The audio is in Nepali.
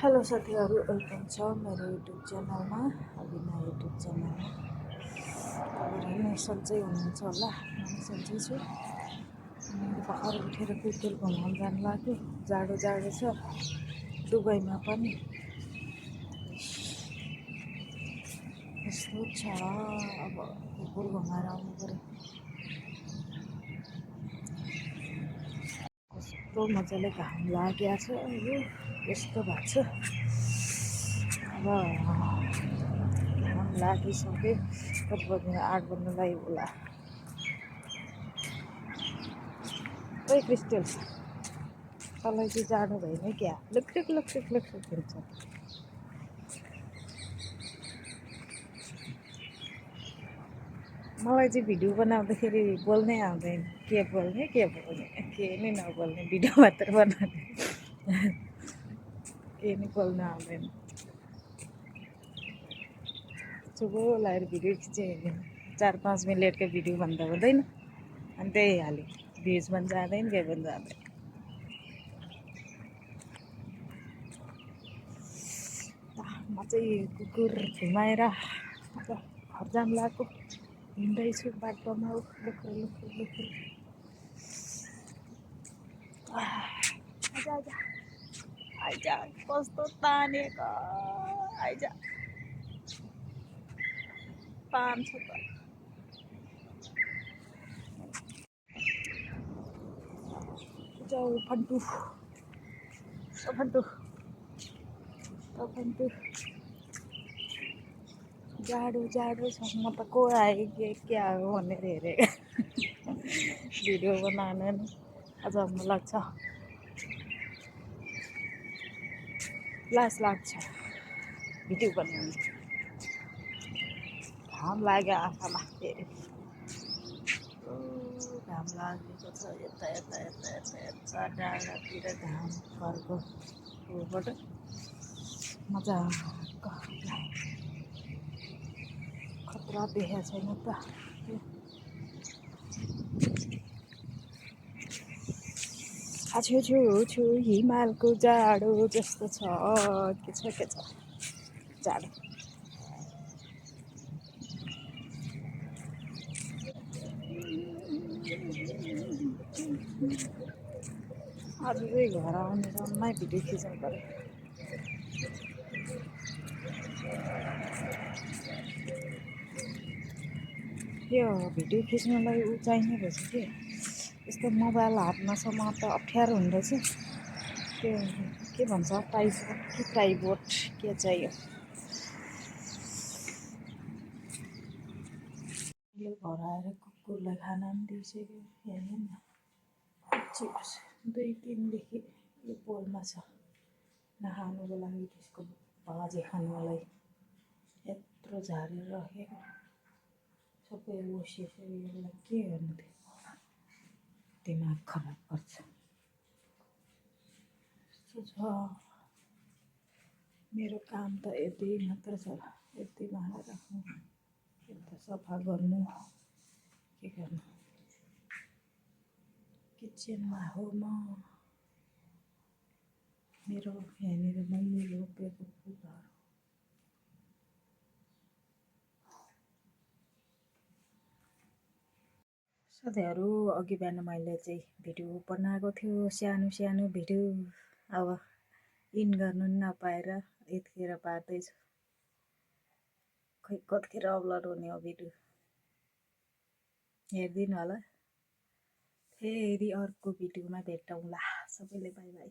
हेलो साथीहरू, वेलकम छ मेरो युट्युब च्यानलमा। अभिना युट्युब च्यानलमा तपाईँहरू नै सन्चै हुनुहुन्छ होला। म पनि सन्चै छु। अनि भर्खर उठेर कुकुर घुमाउनु जानु लाग्यो। जाडो जाडो छ दुबईमा पनि। यस्तो छ, अब कुकुर घुमाएर आउनु पऱ्यो। कस्तो मजाले घाम लागेको छ, यो यस्तो भएको छ। अब घाम लागिसक्यो, कति बज्यो? 8 बज्नलाई होला। ओइ क्रिस्टल, तँलाई चाहिँ जाडो भएन क्या? लुक्रिक लुक्रिक लुक्रिक हुन्छ। मलाई चाहिँ भिडियो बनाउँदाखेरि बोल्नै आउँदैन। के बोल्ने के नै नबोल्ने, भिडियो मात्र बनाउने। के नै बोल्न आउँदैन। चुपो लगाएर भिडियो खिचेँ। 4-5 मिनटको भिडियो भन्दा हुँदैन, अनि त्यही हाल्यो। भ्युज पनि जाँदैन, के पनि जाँदैन। म चाहिँ कुकुर घुमाएर अब घर जानु लाग्यो। हिँड्दैछु बाटोमा, लुक्र लुक्र लुक्र। आइज कस्तो तानेको, आइज तान्छ त। जाऊ फन्टु, फन्टु फन्टु। जाडो जाडो छ। म त को आयो के क्या हो भनेर हेरेको। भिडियो बनाउन नि अचम्म लाग्छ, लाज लाग्छ भिडियो बनाउनु। घाम लाग्यो आँखामा, फेरि घाम लागेको छ। यता यता यता यता यता डाँडातिर घाम घरको ऊबाट मजाको खतरा देखेको छैन त। छु छु छु हिमालको जाडो जस्तो छ। के छ जाडो। आज चाहिँ घर आउने क्रममै भिडियो खिच्नु पऱ्यो। यो भिडियो खिच्नलाई ऊ चाहिने रहेछ कि, यस्तो मोबाइल हातमा समात त अप्ठ्यारो हुँदो रहेछ। त्यो के भन्छ, ट्राइपोड कि ट्राइपोड के चाहियो। घर आएर कुकुरलाई खाना पनि दिइसक्यो। हेर्नु न, 2-3 देखि यो पोलमा छ नखानुको लागि। त्यसको भाजी खानुलाई यत्रो झारेर राखेको, सबै ओसिसक्यो। यसलाई के गर्नु थियो? दिमाग खराब गर्छ। यस्तो छ मेरो काम त यति मात्र छ। यति भाँडा राख्नु, यता सफा गर्नु, के गर्नु। किचनमा हो म। मेरो यहाँनिर मैले रोपेको फुलहरू। साथीहरू, अघि बिहान मैले चाहिँ भिडियो बनाएको थियो, सानो सानो भिडियो। अब इन गर्नु नि नपाएर यतिखेर पार्दैछु। खै कतिखेर अपलोड हुने हो भिडियो, हेरिदिनु होला। फेरि अर्को भिडियोमा भेटौँला। सबैले बाई बाई।